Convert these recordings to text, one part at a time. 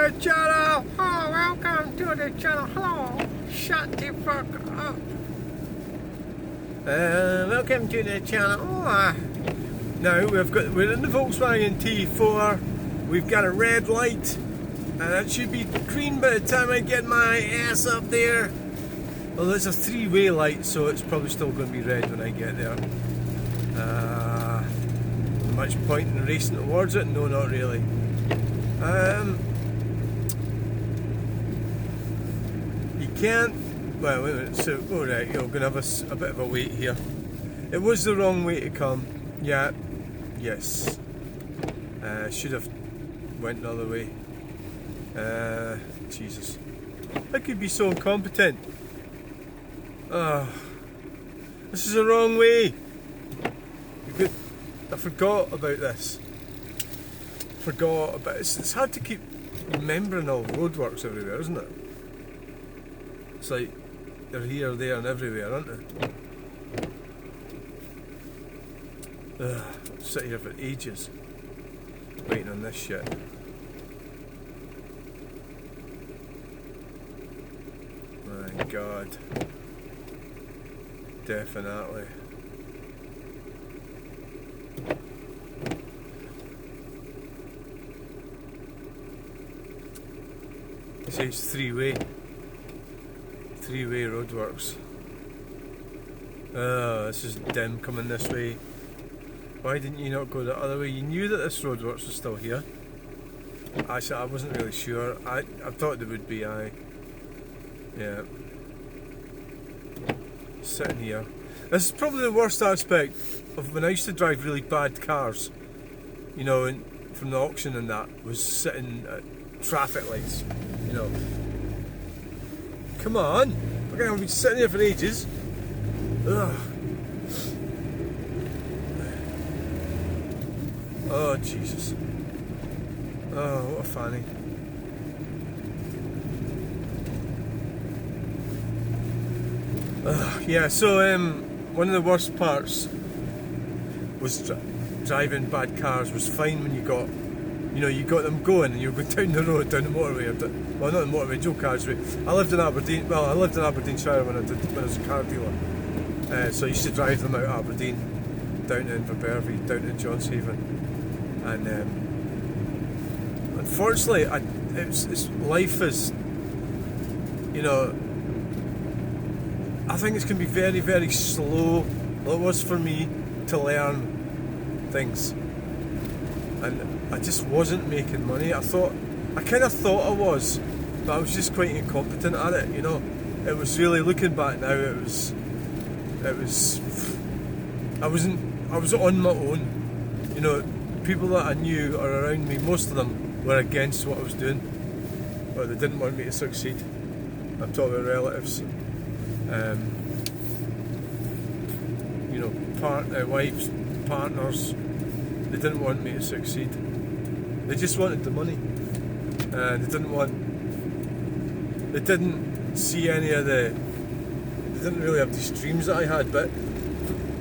the channel! Oh, welcome to the channel. Hello! Shut the fuck up! Welcome to the channel. Now we're in the Volkswagen T4. We've got a red light, and it should be green by the time I get my ass up there. Well, there's a three-way light, so it's probably still going to be red when I get there. Much point in racing towards it? No, not really. You can't. Well, wait a minute. So, alright, you're going to have a bit of a wait here. It was the wrong way to come. Yeah. Yes. Should have went the other way. Jesus. I could be so incompetent. This is the wrong way. I forgot about this. Forgot about it. It's hard to keep remembering all roadworks everywhere, isn't it? It's like they're here, there, and everywhere, aren't they? I'll sit here for ages waiting on this shit. My God. Definitely. It says three-way roadworks. Oh, this is dim coming this way. Why didn't you not go the other way? You knew that this roadworks was still here. Actually, I wasn't really sure. I thought there would be. Yeah. Sitting here. This is probably the worst aspect of when I used to drive really bad cars. You know, and from the auction and that, was sitting at traffic lights. You know. Come on! Okay, I've been sitting here for ages. Ugh. Oh, Jesus. Oh, what a fanny. Yeah, so one of the worst parts was driving bad cars. Was fine when you got them going and you were going down the road, down the motorway, well, not the motorway, Joe Carsway. I lived in Aberdeenshire when I was a car dealer. So I used to drive them out of Aberdeen, down to Inverbervie, down to Johnshaven, and unfortunately, life is, you know. I think it's going to be very, very slow. Well, it was for me to learn things, and I just wasn't making money. I kind of thought I was, but I was just quite incompetent at it. You know, it was really, looking back now, I was on my own. You know, people that I knew or around me, most of them were against what I was doing, or they didn't want me to succeed. I'm talking about relatives. You know, wives, partners, they didn't want me to succeed. They just wanted the money. They didn't see any of they didn't really have these dreams that I had, but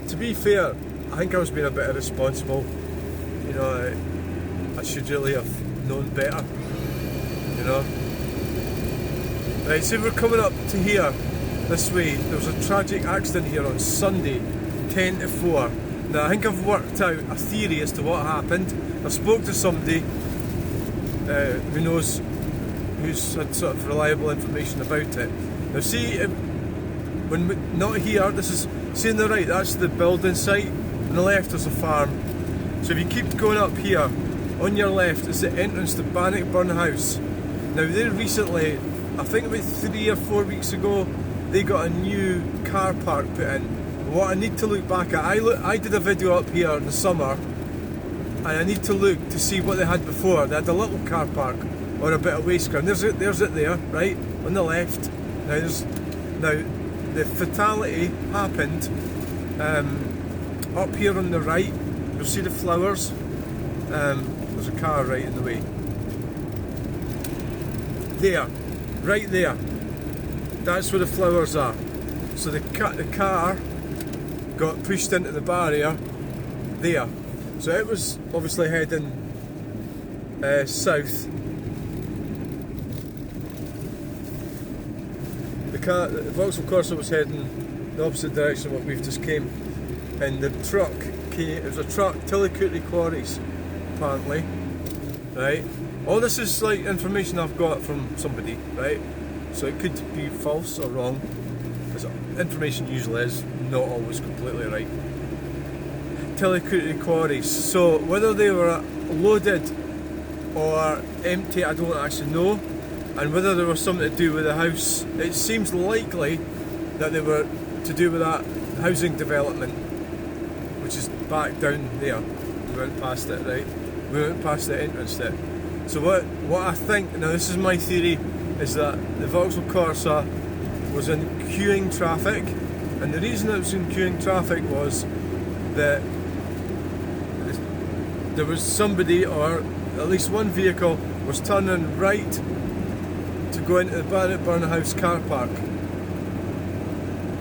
to be fair, I think I was being a bit irresponsible. You know, I should really have known better, you know. Right, so we're coming up to here. This way, there was a tragic accident here on Sunday, 10 to 4. Now, I think I've worked out a theory as to what happened. I spoke to somebody who knows, who's had sort of reliable information about it. Now, see, when not here, this is, see on the right, that's the building site. On the left is a farm. So if you keep going up here, on your left is the entrance to Bannockburn house. Now, they recently, I think about 3 or 4 weeks ago, they got a new car park put in. What I need to look back at, I did a video up here in the summer, and I need to look to see what they had before. They had a little car park on a bit of waste ground. There's it there, right, on the left. Now the fatality happened up here on the right. You'll see the flowers. There's a car right in the way. There, right there. That's where the flowers are. So the car got pushed into the barrier there. So it was obviously heading south the Vauxhall Corsa was heading the opposite direction of what we've just came, and the truck came. It was a truck, Tillycooty Quarries, apparently, right? All this is like information I've got from somebody, right? So it could be false or wrong, as information usually is not always completely right. Tillycooty Quarries. So whether they were loaded or empty, I don't actually know. And whether there was something to do with the house, it seems likely that they were to do with that housing development, which is back down there. We went past it, right? We went past the entrance there. So what I think, now this is my theory, is that the Vauxhall Corsa was in queuing traffic, and the reason it was in queuing traffic was that there was somebody, or at least one vehicle, was turning right to go into the Bannockburn House car park,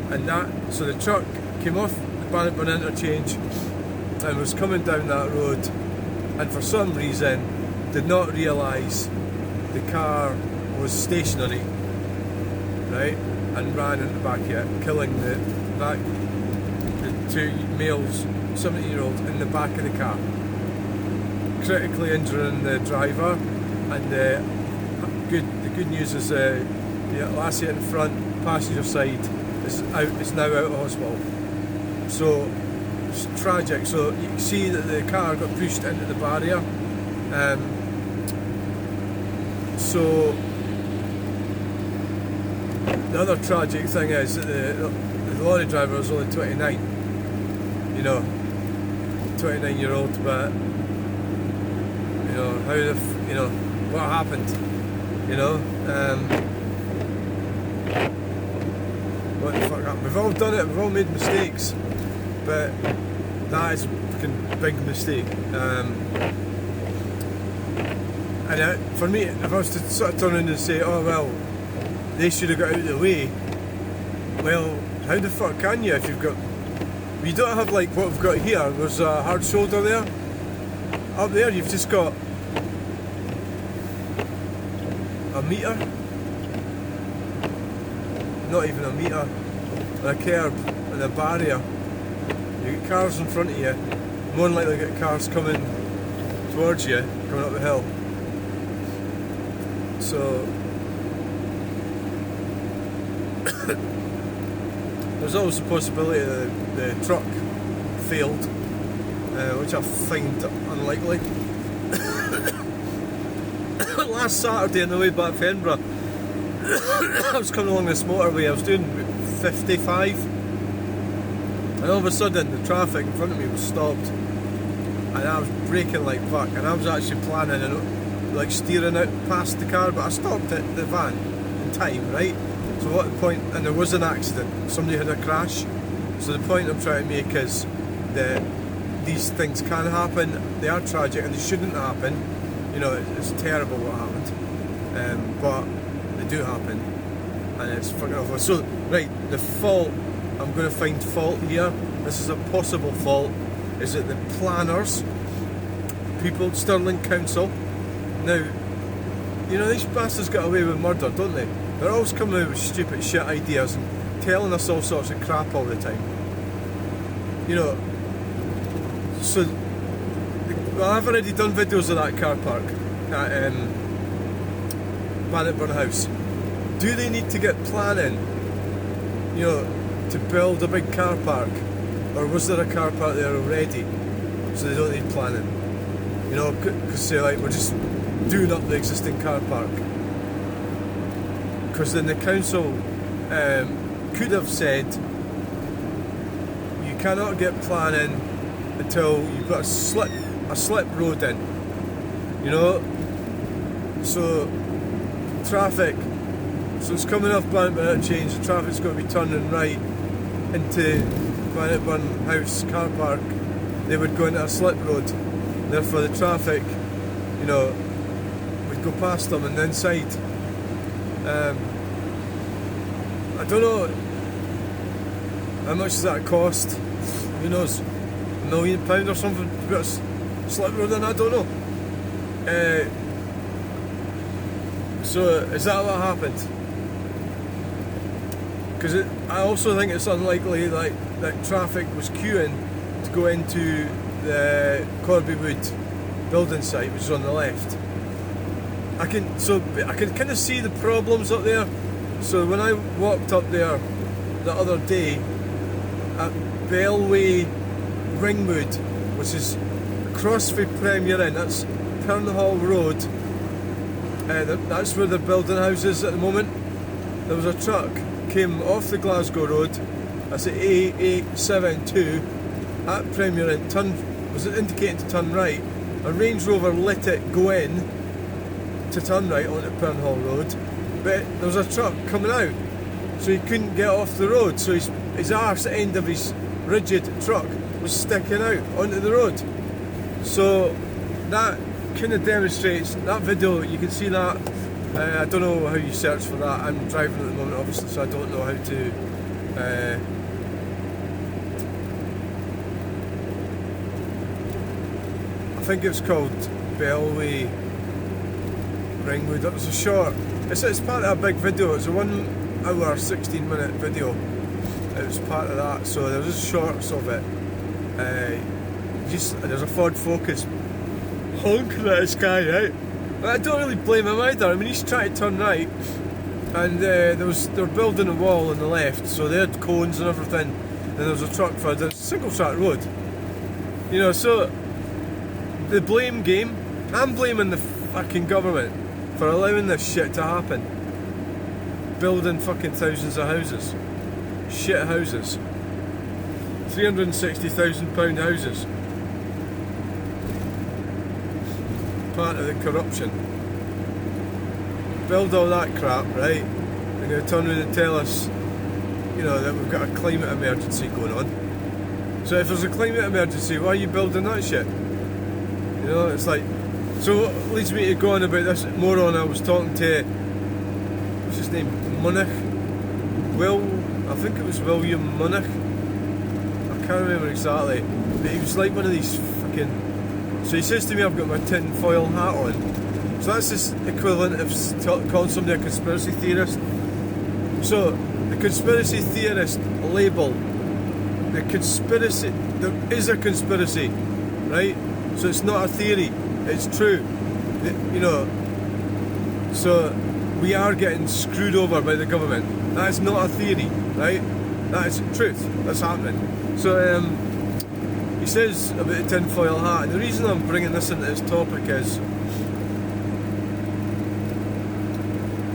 and so the truck came off the Bannockburn interchange and was coming down that road, and for some reason did not realise the car was stationary, right, and ran into the back of it, killing the two males, 17-year-old, in the back of the car, critically injuring the driver. And the good news is the lassie in front, passenger side, is now out of hospital. So it's tragic. So you can see that the car got pushed into the barrier. So the other tragic thing is that the lorry driver was only 29. 29-year-old, but what happened? What the fuck happened? We've all done it. We've all made mistakes, but that is a fucking big mistake. And for me, if I was to sort of turn around and say, oh well, they should have got out of the way, well, how the fuck can you if you've got... You don't have like what we've got here. There's a hard shoulder there. Up there you've just got a metre, not even a metre, and a curb and a barrier. You get cars in front of you, more than likely get cars coming towards you, coming up the hill. So there's always the possibility that the truck failed, which I find unlikely. Last Saturday on the way back from Edinburgh, I was coming along this motorway, I was doing 55, and all of a sudden the traffic in front of me was stopped, and I was braking like fuck, and I was actually planning and like steering out past the car, but I stopped at the van in time, right? So what the point, and there was an accident, somebody had a crash. So the point I'm trying to make is that these things can happen, they are tragic and they shouldn't happen. It's terrible what happened, but they do happen, and it's fucking awful. So, right, the fault, I'm going to find fault here, this is a possible fault, is that the planners, people, Stirling Council, now, these bastards get away with murder, don't they? They're always coming out with stupid shit ideas and telling us all sorts of crap all the time. So I've already done videos of that car park at Bannockburn House. Do they need to get planning, to build a big car park? Or was there a car park there already, so they don't need planning? Because we're just doing up the existing car park. Because then the council could have said, you cannot get planning until you've got a slip road in, so traffic, so it's coming off Bannockburn interchange, the traffic's going to be turning right into Bannockburn House car park, they would go into a slip road, therefore the traffic, would go past them and inside. I don't know how much does that cost, who knows, £1 million or something to put a slip road in, I don't know. So is that what happened? because I also think it's unlikely that traffic was queuing to go into the Corbywood building site, which is on the left. I can kind of see the problems up there. So when I walked up there the other day at Bellway Ringwood, which is across from Premier Inn, that's Pernhall Road, that's where they're building houses at the moment. There was a truck came off the Glasgow Road, that's at A872 at Premier Inn, was it indicating to turn right. A Range Rover lit it go in to turn right onto Pernhall Road, but there was a truck coming out, so he couldn't get off the road, so his arse end of his rigid truck was sticking out onto the road. So that kind of demonstrates, that video, you can see that. I don't know how you search for that. I'm driving at the moment obviously, so I don't know how to I think it's called Bellway Ringwood. It was a short, it's part of a big video. It's a 1 hour 16-minute video. It was part of that, so there's just shorts of it. There's a Ford Focus honking at this guy, right? I don't really blame him either. I mean, he's trying to turn right, and they were building a wall on the left, so they had cones and everything. And there was a truck for a single track road. You know, so the blame game. I'm blaming the fucking government for allowing this shit to happen. Building fucking thousands of houses. Shit houses. £360,000 houses. Part of the corruption. Build all that crap, right? They're going to turn around and tell us, you know, that we've got a climate emergency going on. So if there's a climate emergency, why are you building that shit? You know, it's like... So what leads me to go on about this moron I was talking to, what's his name, Munich? I think it was William Munich. I can't remember exactly, but he was like one of these fucking... So he says to me, I've got my tin foil hat on. So that's this equivalent of calling somebody a conspiracy theorist. So the conspiracy theorist label, there is a conspiracy, right? So it's not a theory, it's true. You know, so we are getting screwed over by the government. That is not a theory, right? That is truth, that's happening. So he says about the tinfoil hat, and the reason I'm bringing this into this topic is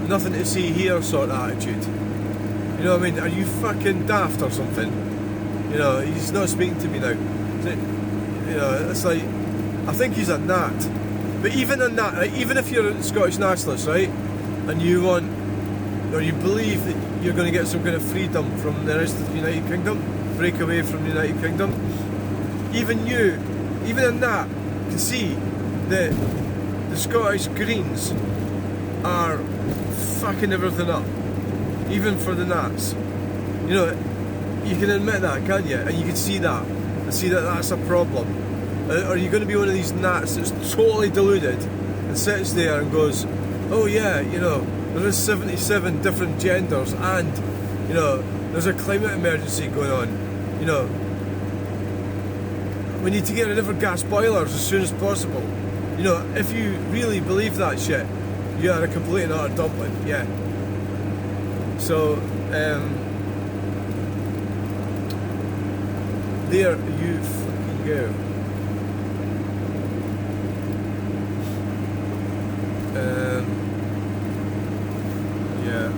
nothing to see here sort of attitude. You know what I mean? Are you fucking daft or something? You know, he's not speaking to me now. You know, it's like, I think he's a gnat. But even a gnat, right? Even if you're a Scottish nationalist, right, and you want, or you believe that you're going to get some kind of freedom from the rest of the United Kingdom, break away from the United Kingdom, even a gnat can see that the Scottish Greens are fucking everything up, even for the gnats. You know, you can admit that, can't you? And you can see that, and see that that's a problem. Are you going to be one of these gnats that's totally deluded and sits there and goes, oh yeah, you know, there is 77 different genders, and, you know, there's a climate emergency going on, you know, we need to get rid of our gas boilers as soon as possible. You know, if you really believe that shit, you are a complete and utter dumpling, yeah. So, there you fucking go. Yeah.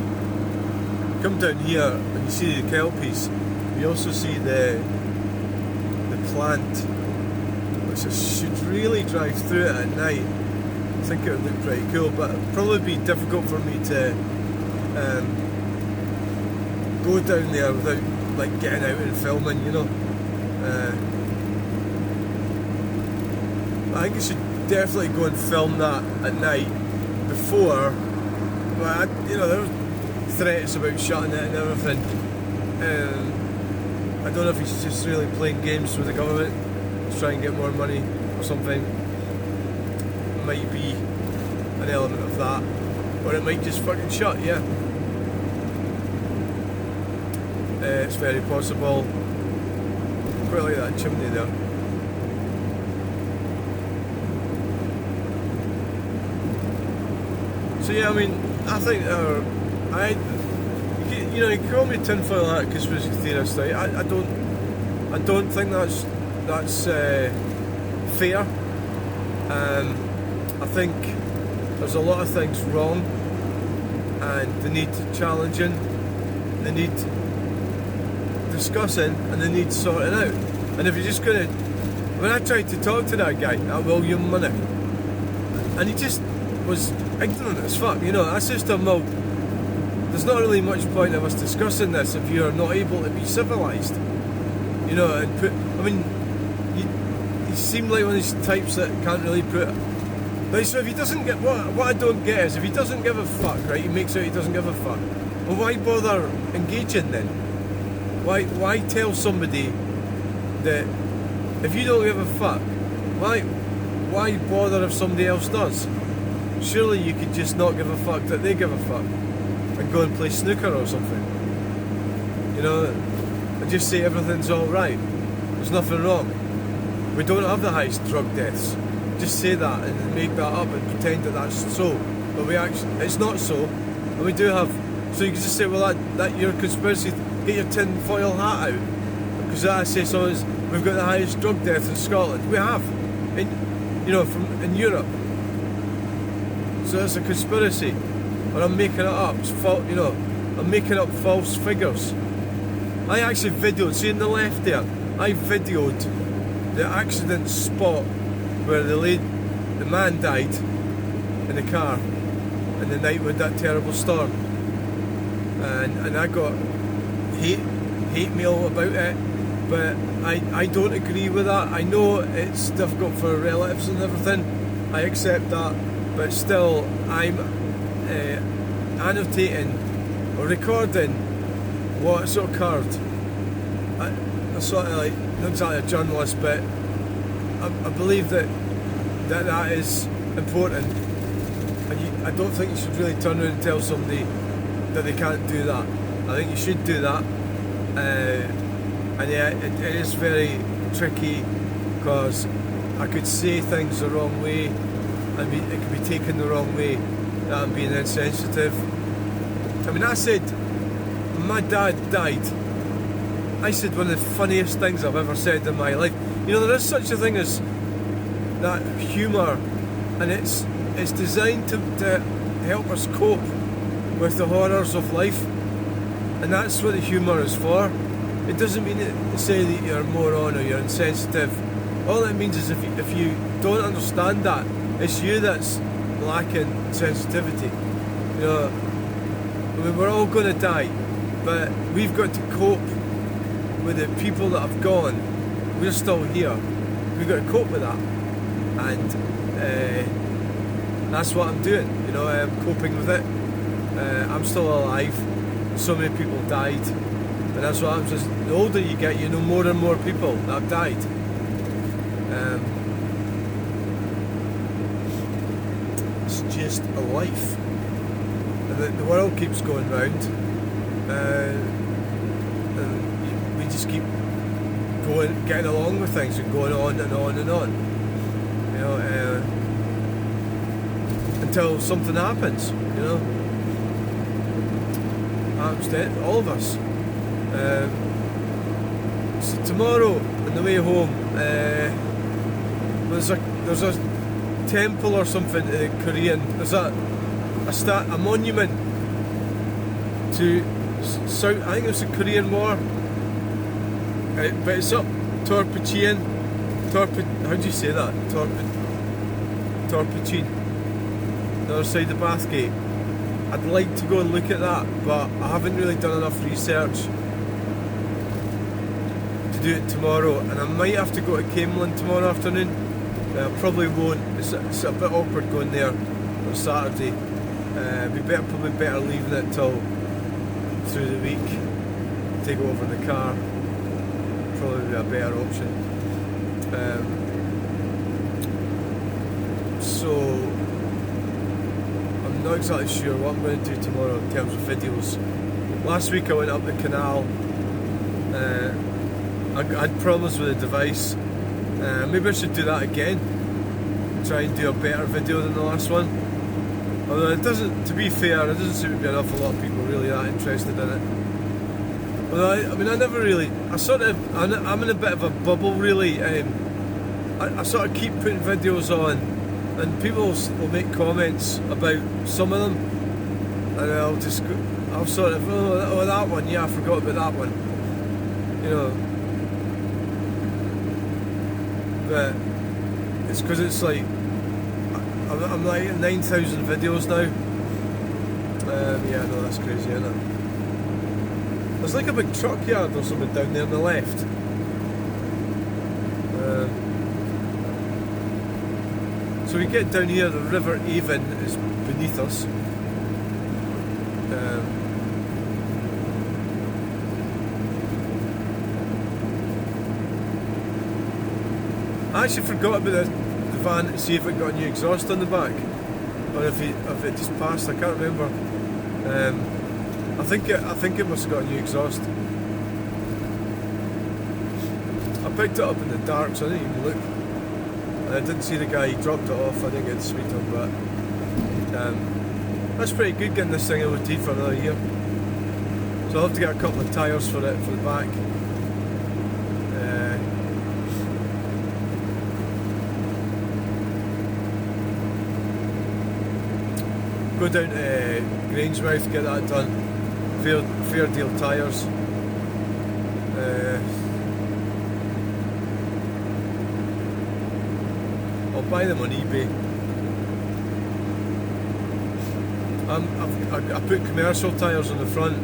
Come down here and you see the kelpies. You also see the plant, which I should really drive through it at night. I think it would look pretty cool, but it'd probably be difficult for me to go down there without like getting out and filming, you know. I think I should definitely go and film that at night before. Well, you know, there were threats about shutting it and everything. I don't know if he's just really playing games with the government to try and get more money or something. It might be an element of that, or it might just fucking shut, yeah. It's very possible. Quite like that chimney there. So yeah, I mean, I think you can call me tinfoil hat conspiracy theorist. I don't think that's fair. I think there's a lot of things wrong, and they need challenging, they need discussing, and they need sorting out. And if you're just gonna, when I tried to talk to that guy, that William Money, and he just was ignorant as fuck, I says to him, well, there's not really much point of us discussing this if you're not able to be civilised, and he seemed like one of these types that can't really put. Like, so if he doesn't get, what I don't get is, if he doesn't give a fuck, right, he makes out he doesn't give a fuck, well, why bother engaging then? Why tell somebody that if you don't give a fuck, why bother if somebody else does? Surely you could just not give a fuck that they give a fuck and go and play snooker or something, and just say everything's alright, there's nothing wrong, we don't have the highest drug deaths. Just say that and make that up and pretend that that's so, but it's not so, and we do have. So you can just say, well, that your conspiracy, get your tin-foil hat out, because I say so is we've got the highest drug death in Scotland. We have, in Europe. So it's a conspiracy, or I'm making it up. It's I'm making up false figures. I actually videoed. See in the left there, I videoed the accident spot where the man died in the car in the night with that terrible storm, and I got hate mail about it, but I don't agree with that. I know it's difficult for relatives and everything, I accept that, but still I'm annotating or recording what's occurred. I'm sort of like, not exactly a journalist, but I believe that is important, and I don't think you should really turn around and tell somebody that they can't do that. I think you should do that, and yeah, it is very tricky, because I could say things the wrong way, and it could be taken the wrong way, that I'm being insensitive. I mean, I said, my dad died, I said one of the funniest things I've ever said in my life. There is such a thing as that humour, and it's designed to help us cope with the horrors of life, and that's what the humour is for. It doesn't mean to say that you're a moron or you're insensitive. All it means is if you don't understand that, it's you that's lacking sensitivity. I mean, we're all going to die, but we've got to cope with the people that have gone. We're still here. We've got to cope with that, and that's what I'm doing. I'm coping with it. I'm still alive. So many people died, and that's what happens. The older you get, you know more and more people that have died. It's just a life, and the world keeps going round, and we just keep getting along with things and going on and on and on, until something happens, happens to all of us. So tomorrow on the way home, there's a temple or something to the Korean. There's a monument to South. I think it's the Korean War. But it's up Torpachine. How do you say that? Torpachine. The other side of Bathgate. I'd like to go and look at that, but I haven't really done enough research to do it tomorrow, and I might have to go to Camelin tomorrow afternoon. I probably won't. It's a bit awkward going there on Saturday. Probably better leaving it till through the week. Take it over in the car. Probably be a better option. So I'm not exactly sure what I'm going to do tomorrow in terms of videos. Last week I went up the canal I had problems with the device. Maybe I should do that again. Try and do a better video than the last one. Although it doesn't, to be fair, there doesn't seem to be an awful lot of people really that interested in it. Although I mean, I never really, I'm in a bit of a bubble really. I sort of keep putting videos on, and people will make comments about some of them, and I'll sort of, oh that one, yeah, I forgot about that one, you know. But it's because it's like I'm like at 9,000 videos now. Yeah, no, that's crazy, isn't it? There's like a big truck yard or something down there on the left. So we get down here, the River Avon is beneath us. I actually forgot about the van to see if it got a new exhaust on the back, or if it just passed. I can't remember. I think it must have got a new exhaust. I picked it up in the dark, so I didn't even look. And I didn't see the guy, he dropped it off. I didn't get to speak to him, but that's pretty good getting this thing MOT for another year. So I'll have to get a couple of tyres for it for the back. Go down to Grangemouth to get that done. Fair deal tyres. I'll buy them on eBay. I put commercial tyres on the front.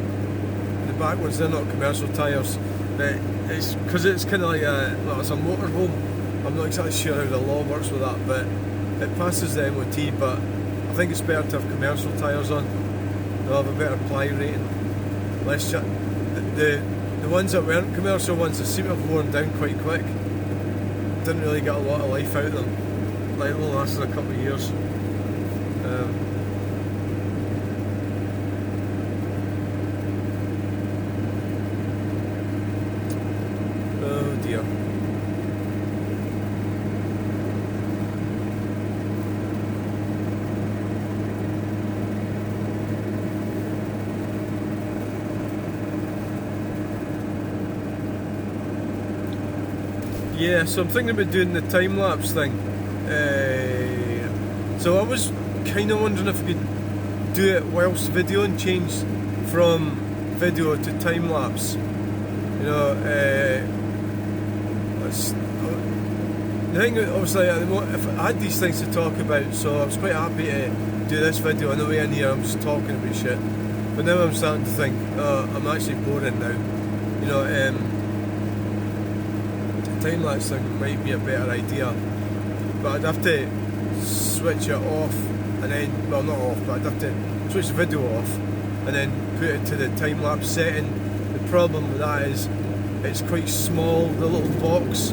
The back ones, they're not commercial tyres. But it's because it's kind of like it's a motorhome. I'm not exactly sure how the law works with that, but it passes the MOT. But I think it's better to have commercial tyres on. They'll have a better ply rating. Less the ones that weren't commercial ones, they seem to have worn down quite quick. Didn't really get a lot of life out of them. Like, it only lasted a couple of years. Oh dear. Yeah, so I'm thinking about doing the time-lapse thing. So I was kind of wondering if I could do it whilst videoing, change from video to time-lapse. You know, the thing, obviously, if I had these things to talk about, so I was quite happy to do this video. On the way in here, I'm just talking about shit. But now I'm starting to think, I'm actually boring now. You know, time-lapse thing might be a better idea, but I'd have to switch it off and then, well, not off, but I'd have to switch the video off and then put it to the time-lapse setting. The problem with that is it's quite small, the little box.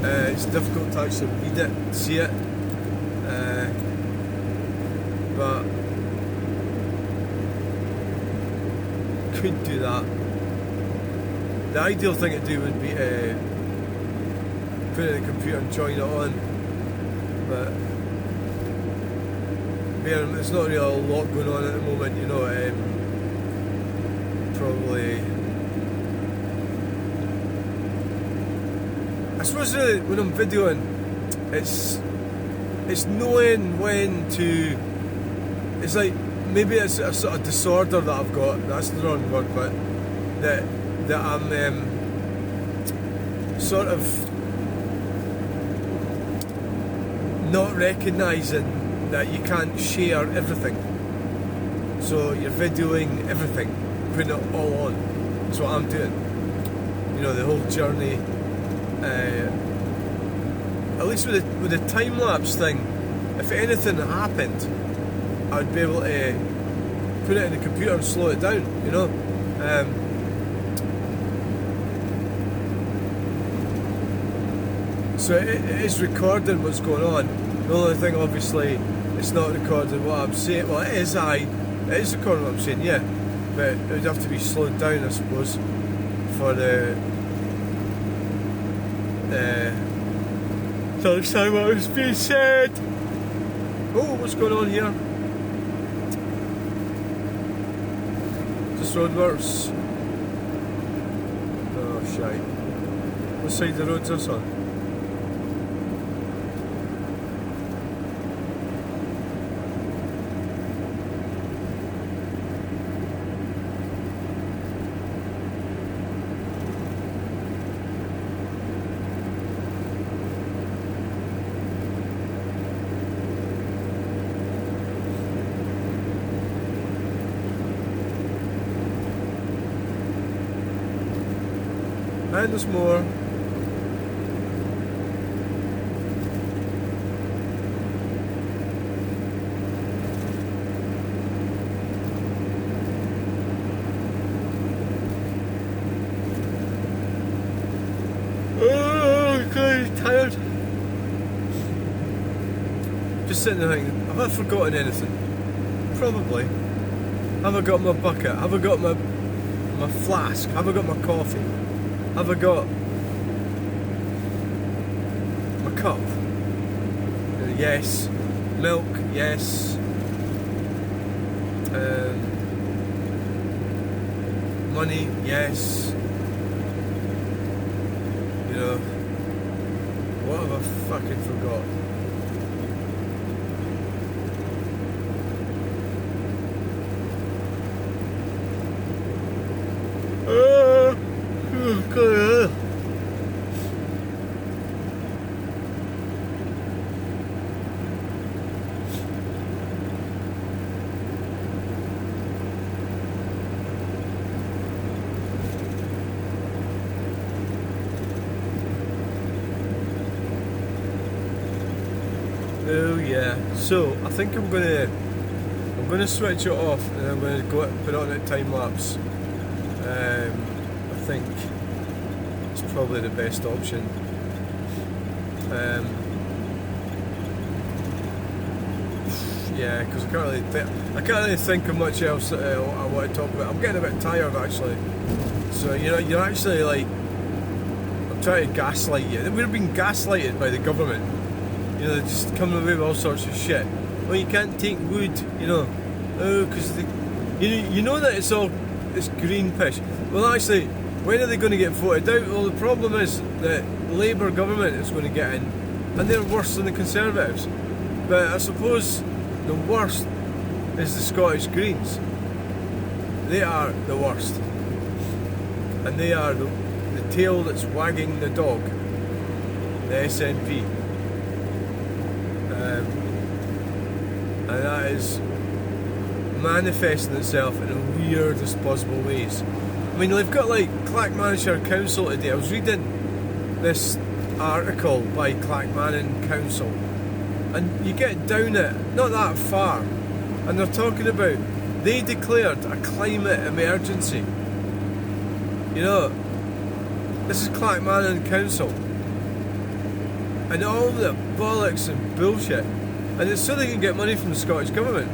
It's difficult to actually read it, see it, but could do that. The ideal thing to do would be put it in the computer and join it on, but there's not really a lot going on at the moment, you know. Probably, I suppose really when I'm videoing, it's knowing when to, it's like, maybe it's a sort of disorder that I've got, that's the wrong word, but that I'm sort of not recognising that you can't share everything. So you're videoing everything, putting it all on. That's what I'm doing. You know, the whole journey. At least with the time lapse thing, if anything happened, I'd be able to put it in the computer and slow it down. You know. So it is recording what's going on. The only thing, obviously, it's not recording what I'm saying. Well, it is recording what I'm saying, yeah. But it would have to be slowed down, I suppose, for the to understand what was being said. Oh, what's going on here? Just roadworks. Oh, shite. What side of the road's this on? And there's more. Oh, God, tired. Just sitting there thinking, have I forgotten anything? Probably. Have I got my bucket? Have I got my flask? Have I got my coffee? Have I got my cup? Yes. Milk? Yes. Money? Yes. You know, what have I fucking forgot? God. Oh yeah. So I think I'm gonna switch it off and I'm gonna go put it on a time lapse. I think it's probably the best option. Yeah, because I can't really think of much else I want to talk about. I'm getting a bit tired actually. So you know, you're actually like, I'm trying to gaslight you. We're being gaslighted by the government. You know, they're just coming away with all sorts of shit. Well, you can't take wood, you know. Oh, because you know that it's green pish. Well, actually, when are they going to get voted out? Well, the problem is that Labour government is going to get in, and they're worse than the Conservatives. But I suppose the worst is the Scottish Greens. They are the worst, and they are the tail that's wagging the dog. The SNP, and that is manifesting itself in the weirdest possible ways. I mean, they've got like Clackmannanshire Council today. I was reading this article by Clackmannan Council, and you get down it, not that far, and they're talking about they declared a climate emergency. You know, this is Clackmannan Council, and all the bollocks and bullshit, and it's so they can get money from the Scottish Government.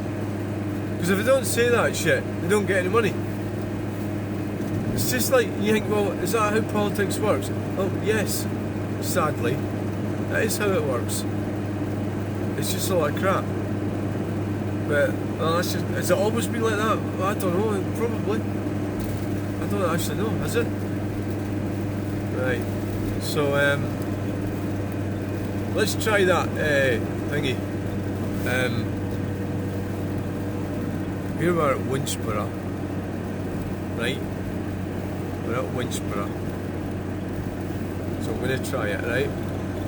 Because if they don't say that shit, they don't get any money. It's just like, you think, well, is that how politics works? Well, yes, sadly, that is how it works. It's just a lot of crap. But, well, that's just, has it always been like that? Well, I don't know, probably. I don't actually know, has it? Right, so, let's try that thingy. Here we're at Winchburgh, right? We're at Winchburgh, so I'm going to try it, right?